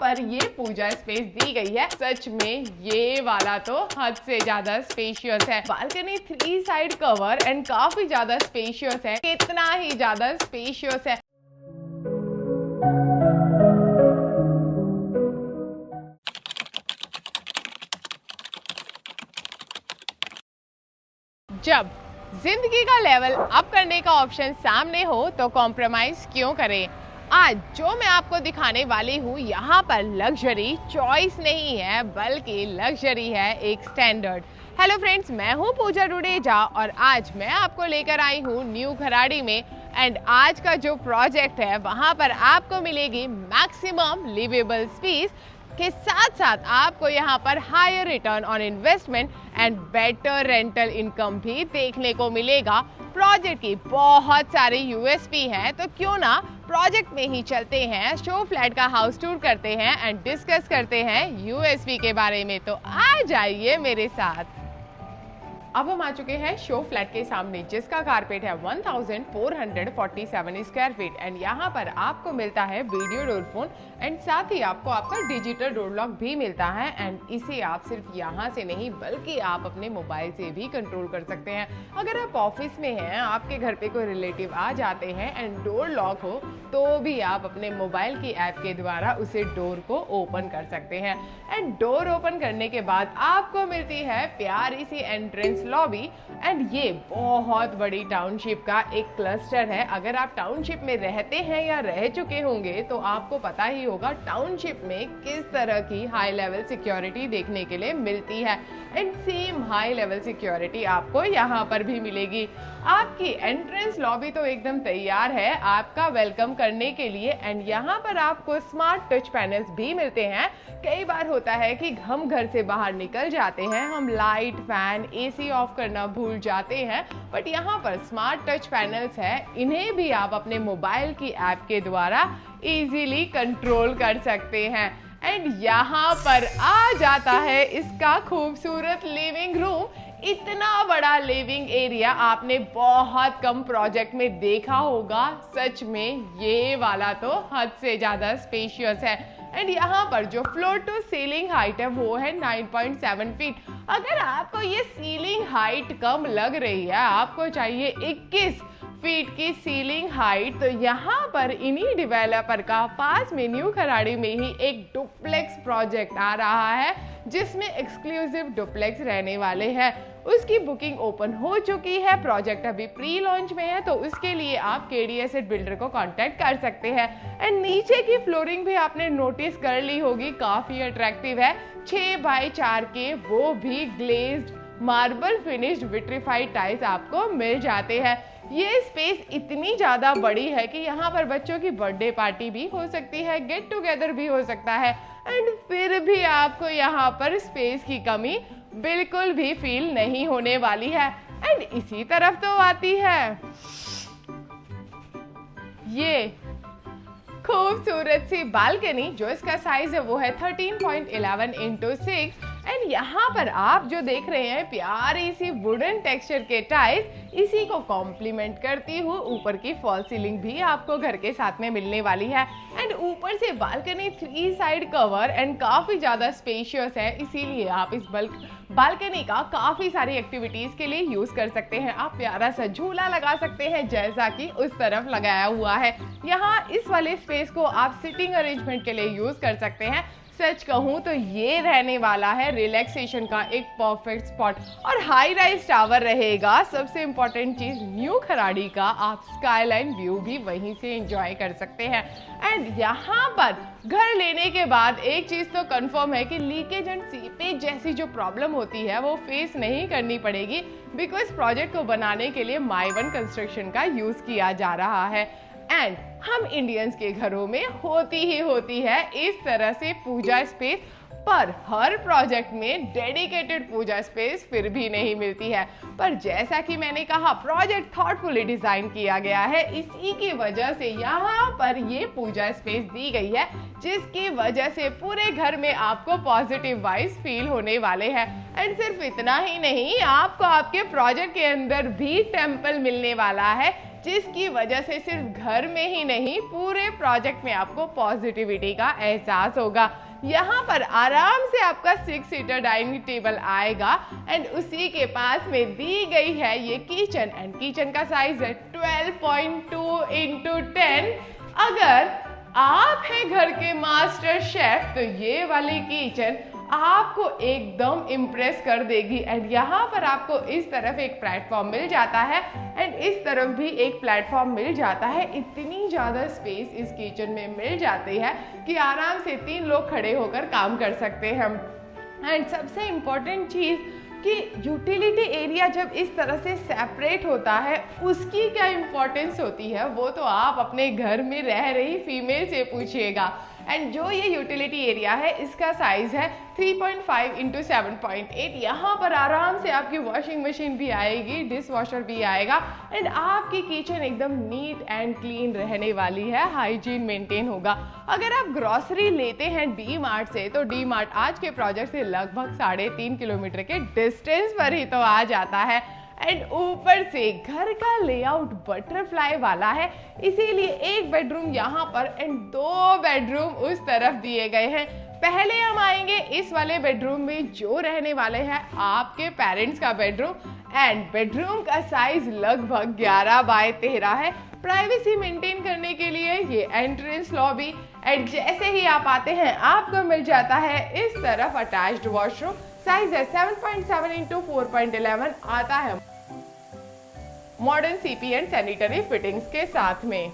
पर ये पूजा स्पेस दी गई है, सच में ये वाला तो हद से ज्यादा स्पेशियस है। बालकनी 3 साइड कवर एंड काफी ज्यादा स्पेशियस है, कितना ही ज्यादा स्पेशियस है। जब जिंदगी का लेवल अप करने का ऑप्शन सामने हो तो कॉम्प्रोमाइज क्यों करें। आज जो मैं आपको दिखाने वाली हूँ, यहाँ पर लग्जरी चॉइस नहीं है बल्कि लग्जरी है एक स्टैंडर्ड। हेलो फ्रेंड्स, मैं हूँ पूजा डुडेजा और आज मैं आपको लेकर आई हूँ न्यू खराड़ी में। एंड आज का जो प्रोजेक्ट है वहाँ पर आपको मिलेगी मैक्सिमम लिवेबल स्पेस के साथ साथ आपको यहाँ पर higher return on investment and better rental income भी देखने को मिलेगा। प्रोजेक्ट की बहुत सारी यूएसपी हैं, तो क्यों ना प्रोजेक्ट में ही चलते हैं, शो फ्लैट का हाउस टूर करते हैं एंड डिस्कस करते हैं यूएसपी के बारे में। तो आ जाइए मेरे साथ। अब हम आ चुके हैं शो फ्लैट के सामने, जिसका कारपेट है 1447 स्क्वायर फीट एंड यहाँ पर आपको मिलता है वीडियो डोर फोन एंड साथ ही आपको आपका डिजिटल डोर लॉक भी मिलता है। एंड इसे आप सिर्फ यहाँ से नहीं बल्कि आप अपने मोबाइल से भी कंट्रोल कर सकते हैं। अगर आप ऑफिस में हैं, आपके घर पे कोई रिलेटिव आ जाते हैं एंड डोर लॉक हो तो भी आप अपने मोबाइल की ऐप के द्वारा उसे डोर को ओपन कर सकते हैं। एंड डोर ओपन करने के बाद आपको मिलती है प्यारी सी एंट्रेंस लॉबी एंड ये बहुत बड़ी टाउनशिप का एक क्लस्टर है। अगर आप टाउनशिप में रहते हैं या रह चुके होंगे तो आपको पता ही होगा टाउनशिप में किस तरह की हाई लेवल सिक्योरिटी देखने के लिए मिलती है। And same high level security आपको यहाँ पर भी मिलेगी। आपकी एंट्रेंस लॉबी तो एकदम तैयार है आपका वेलकम करने के लिए। एंड यहाँ पर आपको स्मार्ट टच पैनल्स भी मिलते हैं। कई बार होता है कि हम घर से बाहर निकल जाते हैं, हम लाइट, फैन, एसी ऑफ करना भूल जाते हैं, बट यहाँ पर स्मार्ट टच पैनल्स है, इन्हें भी आप अपने मोबाइल की ऐप के द्वारा इजीली कंट्रोल कर सकते हैं। एंड यहाँ पर आ जाता है इसका खूबसूरत लिविंग रूम। इतना बड़ा लिविंग एरिया आपने बहुत कम प्रोजेक्ट में देखा होगा, सच में ये वाला तो हद से ज्यादा स्पेशियस है। एंड यहाँ पर जो फ्लोर टू सीलिंग हाइट है वो है 9.7 फीट। अगर आपको ये सीलिंग हाइट कम लग रही है, आपको चाहिए 21 फीट की सीलिंग हाइट, तो यहाँ पर इन्हीं डेवलपर का पास में न्यू खराड़ी में ही एक डुप्लेक्स प्रोजेक्ट आ रहा है जिसमें एक्सक्लूसिव डुप्लेक्स रहने वाले हैं। उसकी बुकिंग ओपन हो चुकी है, प्रोजेक्ट अभी प्री लॉन्च में है, तो उसके लिए आप केडी एसेट बिल्डर को कांटेक्ट कर सकते हैं। एंड नीचे की फ्लोरिंग भी आपने नोटिस कर ली होगी, काफी अट्रैक्टिव है। 6x4 के वो भी glazed marble finished vitrified tiles आपको मिल जाते हैं। ये स्पेस इतनी ज़्यादा बड़ी है कि यहाँ पर बच्चों की बर्थडे पार्टी भी हो सकती है, गेट टुगेदर भी हो सकता है एंड फिर भी आपको यहाँ पर स्पेस की कमी बिल्कुल भी फील नहीं होने वाली है। एंड इसी तरफ तो आती है ये खूबसूरत सी बालकनी, जो इसका साइज है वो है 13.11 × 6 एंड यहाँ पर आप जो देख रहे हैं प्यारी सी वुडन टेक्सचर के टाइल्स, इसी को कॉम्प्लीमेंट करती हुई ऊपर की फॉल सीलिंग भी आपको घर के साथ में मिलने वाली है। एंड ऊपर से बालकनी 3 साइड कवर एंड काफी ज्यादा स्पेशियस है, इसीलिए आप इस बालकनी का काफी सारी एक्टिविटीज के लिए यूज कर सकते हैं। आप प्यारा सा झूला लगा सकते हैं जैसा कि उस तरफ लगाया हुआ है। यहाँ इस वाले स्पेस को आप सिटिंग अरेंजमेंट के लिए यूज कर सकते हैं। सच कहूँ तो ये रहने वाला है रिलैक्सेशन का एक परफेक्ट स्पॉट और हाई राइज टावर रहेगा। सबसे इंपॉर्टेंट चीज न्यू खराड़ी का आप स्काईलाइन व्यू भी वहीं से एंजॉय कर सकते हैं। एंड यहाँ पर घर लेने के बाद एक चीज तो कंफर्म है कि लीकेज एंड सीपेज जैसी जो प्रॉब्लम होती है वो फेस नहीं करनी पड़ेगी, बिकॉज प्रोजेक्ट को बनाने के लिए माई-वन कंस्ट्रक्शन का यूज किया जा रहा है। एंड हम इंडियंस के घरों में होती है इस तरह से पूजा स्पेस, पर हर प्रोजेक्ट में डेडिकेटेड पूजा स्पेस फिर भी नहीं मिलती है। पर जैसा कि मैंने कहा, प्रोजेक्ट थॉटफुली डिजाइन किया गया है, इसी की वजह से यहाँ पर ये पूजा स्पेस दी गई है, जिसकी वजह से पूरे घर में आपको पॉजिटिव वाइब्स फील होने वाले हैं। एंड सिर्फ इतना ही नहीं, आपको आपके प्रोजेक्ट के अंदर भी टेम्पल मिलने वाला है, जिसकी वजह से सिर्फ घर में ही नहीं पूरे प्रोजेक्ट में आपको पॉजिटिविटी का एहसास होगा। यहाँ पर आराम से आपका 6 सीटर डाइनिंग टेबल आएगा एंड उसी के पास में दी गई है ये किचन एंड किचन का साइज है 12.2 इंटू 10। अगर आप हैं घर के मास्टर शेफ तो ये वाली किचन आपको एकदम इम्प्रेस कर देगी। एंड यहाँ पर आपको इस तरफ एक प्लेटफॉर्म मिल जाता है एंड इस तरफ भी एक प्लेटफॉर्म मिल जाता है। इतनी ज़्यादा स्पेस इस किचन में मिल जाती है कि आराम से 3 लोग खड़े होकर काम कर सकते हैं। एंड सबसे इम्पॉर्टेंट चीज़ कि यूटिलिटी एरिया जब इस तरह से सेपरेट होता है उसकी क्या इम्पोर्टेंस होती है वो तो आप अपने घर में रह रही फीमेल से पूछिएगा। एंड जो ये यूटिलिटी एरिया है इसका साइज है 3.5 इंटू 7.8। यहाँ पर आराम से आपकी वॉशिंग मशीन भी आएगी, डिश वॉशर भी आएगा एंड आपकी किचन एकदम नीट एंड क्लीन रहने वाली है, हाइजीन मेंटेन होगा। अगर आप ग्रॉसरी लेते हैं डी मार्ट से तो डी मार्ट आज के प्रोजेक्ट से लगभग 3.5 किलोमीटर के डिस्टेंस पर ही तो आ जाता है। एंड ऊपर से घर का लेआउट बटरफ्लाई वाला है, इसीलिए एक बेडरूम यहाँ पर एंड 2 बेडरूम उस तरफ दिए गए हैं। पहले हम आएंगे इस वाले बेडरूम में जो रहने वाले हैं आपके पेरेंट्स का बेडरूम एंड बेडरूम का साइज लगभग 11 बाय 13 है। प्राइवेसी मेंटेन करने के लिए ये एंट्रेंस लॉबी एंड जैसे ही आप आते हैं आपको मिल जाता है इस तरफ अटैच्ड वॉशरूम। साइज है 7.7 इंटू 4.11 आता है modern CP and sanitary fittings के साथ में।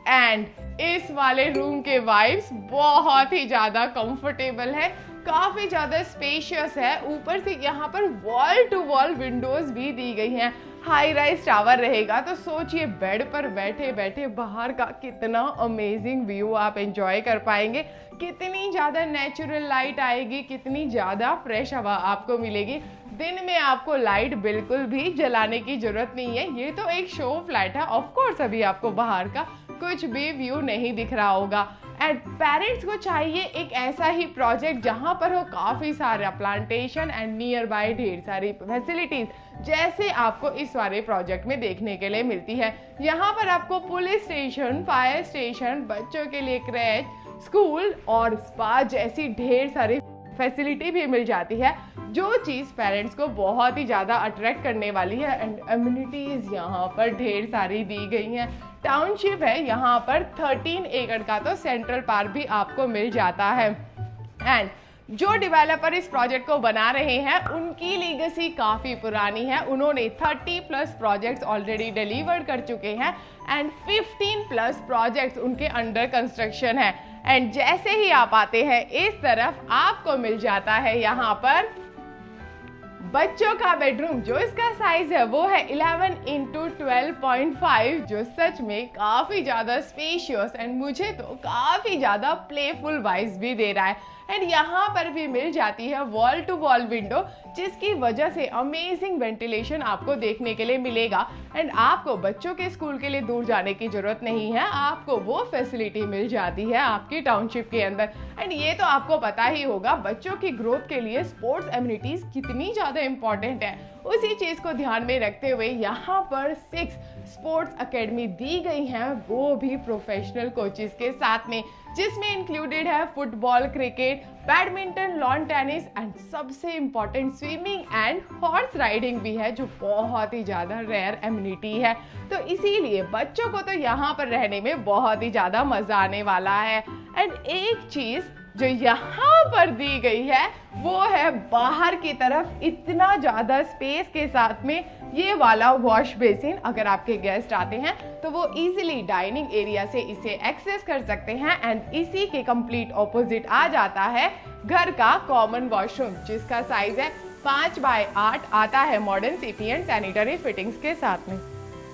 एंड इस वाले रूम के वाइब्स बहुत ही ज्यादा कंफर्टेबल है, काफी ज्यादा स्पेशियस है। ऊपर से यहाँ पर वॉल टू वॉल विंडोज भी दी गई हैं। हाई राइज टावर रहेगा तो सोचिए बेड पर बैठे बैठे बाहर का कितना अमेजिंग व्यू आप एंजॉय कर पाएंगे, कितनी ज़्यादा नेचुरल लाइट आएगी, कितनी ज़्यादा फ्रेश हवा आपको मिलेगी। दिन में आपको लाइट बिल्कुल भी जलाने की जरूरत नहीं है, ये तो एक शो फ्लैट है। ऑफ कोर्स अभी आपको बाहर का कुछ भी व्यू नहीं दिख रहा होगा। एंड पेरेंट्स को चाहिए एक ऐसा ही प्रोजेक्ट जहां पर हो काफ़ी सारा प्लांटेशन एंड नियर बाय ढेर सारी फैसिलिटीज जैसे आपको इस वाले प्रोजेक्ट में देखने के लिए मिलती है। यहाँ पर आपको पुलिस स्टेशन, फायर स्टेशन, बच्चों के लिए क्रैच, स्कूल और स्पा जैसी ढेर सारी फैसिलिटी भी मिल जाती है, जो चीज़ पेरेंट्स को बहुत ही ज़्यादा अट्रैक्ट करने वाली है। एंड एम्यूनिटीज़ यहाँ पर ढेर सारी दी गई हैं। टाउनशिप है, यहाँ पर 13 एकड़ का तो सेंट्रल पार्क भी आपको मिल जाता है। एंड जो डेवलपर इस प्रोजेक्ट को बना रहे हैं उनकी लीगेसी काफ़ी पुरानी है। उन्होंने 30+ प्रोजेक्ट्स ऑलरेडी डिलीवर कर चुके हैं एंड 15+ प्रोजेक्ट्स उनके अंडर कंस्ट्रक्शन है। एंड जैसे ही आप आते हैं इस तरफ आपको मिल जाता है यहाँ पर बच्चों का बेडरूम, जो इसका साइज है वो है 11 इंटू 12.5, जो सच में काफी ज्यादा स्पेशियस एंड मुझे तो काफी ज्यादा प्लेफुल वाइब्स भी दे रहा है। एंड यहाँ पर भी मिल जाती है वॉल टू वॉल विंडो, जिसकी वजह से अमेजिंग वेंटिलेशन आपको देखने के लिए मिलेगा। एंड आपको बच्चों के स्कूल के लिए दूर जाने की जरूरत नहीं है, आपको वो फैसिलिटी मिल जाती है आपकी टाउनशिप के अंदर। एंड ये तो आपको पता ही होगा बच्चों की ग्रोथ के लिए स्पोर्ट्स एम्यूनिटीज कितनी ज़्यादा इंपॉर्टेंट है। उसी चीज़ को ध्यान में रखते हुए यहाँ पर 6 स्पोर्ट्स अकेडमी दी गई हैं, वो भी प्रोफेशनल कोचेस के साथ में, जिसमें इंक्लूडेड है football, cricket, badminton, lawn tennis and सबसे important swimming and horse riding भी है, जो बहुत ही ज़्यादा रेयर एम्यूनिटी है। तो इसीलिए बच्चों को तो यहाँ पर रहने में बहुत ही ज़्यादा मज़ा आने वाला है। एंड एक चीज़ जो यहाँ पर दी गई है वो है बाहर की तरफ इतना ज़्यादा स्पेस के साथ में ये वाला वॉश बेसिन। अगर आपके गेस्ट आते हैं तो वो इजीली डाइनिंग एरिया से इसे एक्सेस कर सकते हैं। एंड इसी के कंप्लीट ऑपोजिट आ जाता है घर का कॉमन वॉशरूम, जिसका साइज है 5 बाय 8 आता है modern CP and sanitary fittings के साथ में।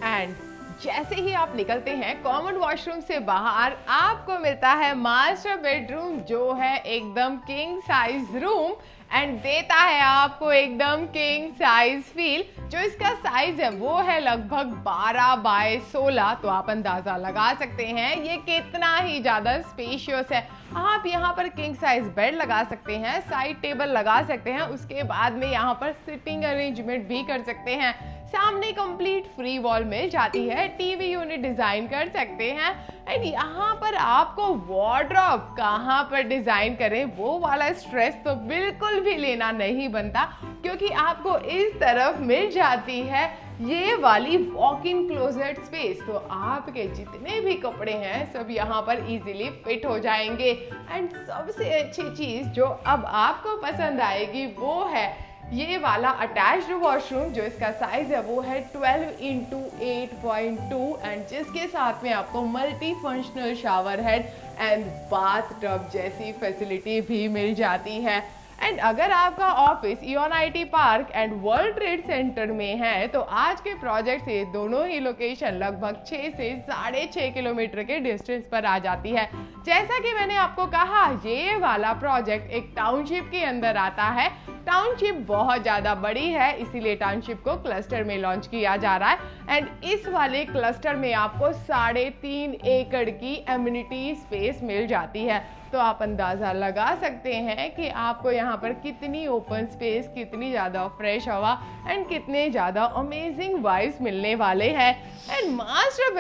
एंड जैसे ही आप निकलते हैं कॉमन वॉशरूम से बाहर आपको मिलता है मास्टर बेडरूम, जो है एकदम किंग साइज रूम एंड देता है आपको एकदम किंग साइज फील। जो इसका साइज है वो है लगभग 12 बाय 16, तो आप अंदाजा लगा सकते हैं ये कितना ही ज्यादा स्पेशियस है। आप यहाँ पर किंग साइज बेड लगा सकते हैं, साइड टेबल लगा सकते हैं, उसके बाद में यहाँ पर सिटिंग अरेंजमेंट भी कर सकते हैं। सामने कंप्लीट फ्री वॉल मिल जाती है, टीवी यूनिट डिजाइन कर सकते हैं। एंड यहाँ पर आपको वार्डरोब कहाँ पर डिजाइन करें वो वाला स्ट्रेस तो बिल्कुल भी लेना नहीं बनता, क्योंकि आपको इस तरफ मिल जाती है ये वाली वॉक इन क्लोजेट स्पेस। तो आपके जितने भी कपड़े हैं सब यहाँ पर इजीली फिट हो जाएंगे। एंड सबसे अच्छी चीज जो अब आपको पसंद आएगी वो है ये वाला अटैच्ड वॉशरूम, जो इसका साइज है वो है 12x8.2 एंड जिसके साथ में आपको multi functional shower head and bath tub जैसी फैसिलिटी भी मिल जाती है। एंड अगर आपका office Eon IT park and world trade centre में है तो आज के प्रोजेक्ट से दोनों ही लोकेशन लगभग 6 से 6.5 किलोमीटर के डिस्टेंस पर आ जाती है। जैसा कि मैंने आपको कहा ये वाला प्रोजेक्ट एक टाउनशिप के अंदर आता है। टाउनशिप बहुत ज़्यादा बड़ी है, इसीलिए टाउनशिप को क्लस्टर में लॉन्च किया जा रहा है। एंड इस वाले क्लस्टर में आपको 3.5 एकड़ की एम्यूनिटी स्पेस मिल जाती है। तो आप अंदाज़ा लगा सकते हैं कि आपको यहाँ पर कितनी ओपन स्पेस, कितनी ज़्यादा फ्रेश हवा एंड कितने ज़्यादा अमेजिंग वाइब्स मिलने वाले हैं। एंड मास्टर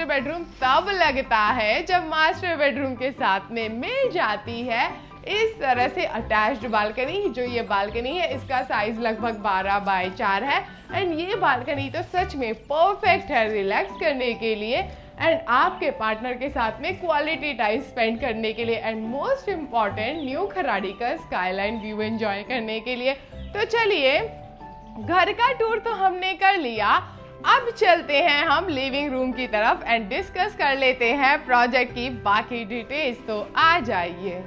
बेडरूम तब लगता है जब मास्टर बेडरूम के साथ में मिल जाती है इस तरह से अटैच्ड बालकनी। जो ये बालकनी है इसका साइज लगभग 12x4 है। एंड ये बालकनी तो सच में परफेक्ट है रिलैक्स करने के लिए एंड आपके पार्टनर के साथ में क्वालिटी टाइम स्पेंड करने के लिए and most important new Kharadi का स्काईलाइन व्यू एंजॉय करने के लिए। तो चलिए घर का टूर तो हमने कर लिया, अब चलते हैं हम लिविंग रूम की तरफ एंड डिस्कस कर लेते हैं प्रोजेक्ट की बाकी डिटेल्स। तो आ जाइए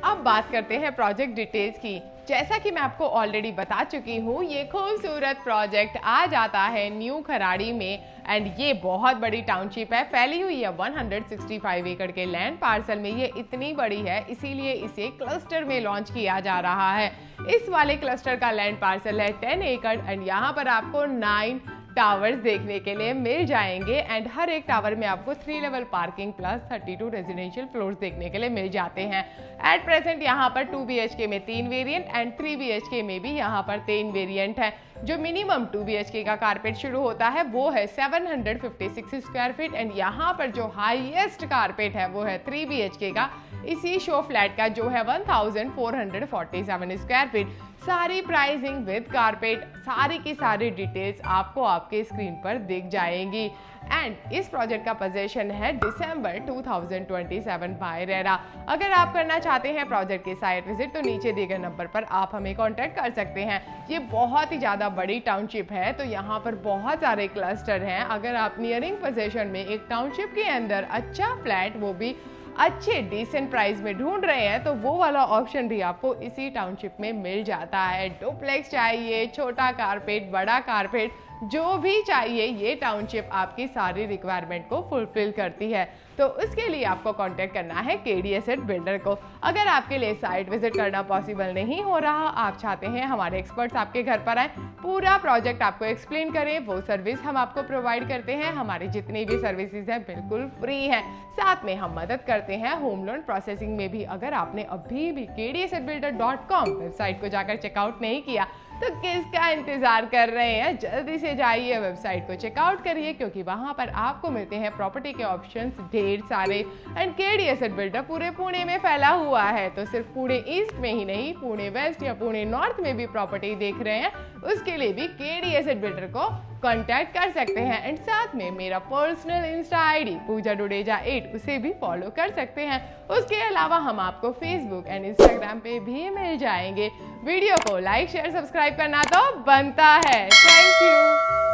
अब बात करते हैं प्रोजेक्ट डिटेल्स की। जैसा कि मैं आपको ऑलरेडी बता चुकी हूँ ये खूबसूरत प्रोजेक्ट आ जाता है न्यू खराड़ी में एंड ये बहुत बड़ी टाउनशिप है, फैली हुई है 165 एकड़ के लैंड पार्सल में। ये इतनी बड़ी है इसीलिए इसे क्लस्टर में लॉन्च किया जा रहा है। इस वाले क्लस्टर का लैंड पार्सल है 10 एकड़ एंड यहाँ पर आपको 9 टावर्स देखने के लिए मिल जाएंगे एंड हर एक टावर में आपको 3 level parking plus 32 residential floors देखने के लिए मिल जाते हैं। एट प्रेजेंट यहाँ पर 2 BHK में 3 वेरिएंट एंड 3 BHK में भी यहाँ पर 3 वेरिएंट है। जो मिनिमम 2 BHK का कारपेट शुरू होता है वो है 756 स्क्वायर फीट एंड यहाँ पर जो हाईएस्ट कारपेट है वो है 3 BHK का, इसी शो फ्लैट का जो है 1447 स्क्वायर फीट। सारी प्राइसिंग विद कारपेट, सारी की सारी डिटेल्स आपको आपके स्क्रीन पर दिख जाएंगी। एंड इस प्रोजेक्ट का पोजीशन है दिसंबर 2027 बाय रेरा। अगर आप करना चाहते हैं प्रोजेक्ट के साइट विजिट तो नीचे दिए गए नंबर पर आप हमें कांटेक्ट कर सकते हैं। ये बहुत ही ज़्यादा बड़ी टाउनशिप है तो यहाँ पर बहुत सारे क्लस्टर हैं। अगर आप नियरिंग पोजीशन में एक टाउनशिप के अंदर अच्छा फ्लैट वो भी अच्छे डिसेंट प्राइस में ढूंढ रहे हैं तो वो वाला ऑप्शन भी आपको इसी टाउनशिप में मिल जाता है। डुप्लेक्स चाहिए, छोटा कारपेट, बड़ा कारपेट, जो भी चाहिए ये टाउनशिप आपकी सारी रिक्वायरमेंट को फुलफिल करती है। तो उसके लिए आपको कांटेक्ट करना है केडी एसेट बिल्डर को। अगर आपके लिए साइट विजिट करना पॉसिबल नहीं हो रहा, आप चाहते हैं हमारे एक्सपर्ट्स आपके घर पर आए, पूरा प्रोजेक्ट आपको एक्सप्लेन करें, वो सर्विस हम आपको प्रोवाइड करते हैं। हमारी जितनी भी सर्विसेज हैं बिल्कुल फ्री हैं। साथ में हम मदद करते हैं होम लोन प्रोसेसिंग में भी। अगर आपने अभी भी kdassetbuilder.com वेबसाइट को जाकर चेकआउट नहीं किया तो किसका इंतजार कर रहे हैं, जल्दी से जाइए वेबसाइट को चेकआउट करिए क्योंकि वहां पर आपको मिलते हैं प्रॉपर्टी के ऑप्शंस ढेर सारे। एंड केडी एसेट बिल्डर पूरे पुणे में फैला हुआ है, तो सिर्फ पुणे ईस्ट में ही नहीं, पुणे वेस्ट या पुणे नॉर्थ में भी प्रॉपर्टी देख रहे हैं उसके लिए भी केडी एसेट बिल्डर को कांटेक्ट कर सकते हैं। एंड साथ में मेरा पर्सनल इंस्टा आईडी पूजा डुडेजा 8 उसे भी फॉलो कर सकते हैं। उसके अलावा हम आपको फेसबुक एंड इंस्टाग्राम पे भी मिल जाएंगे। वीडियो को लाइक शेयर सब्सक्राइब करना तो बनता है। Thank you.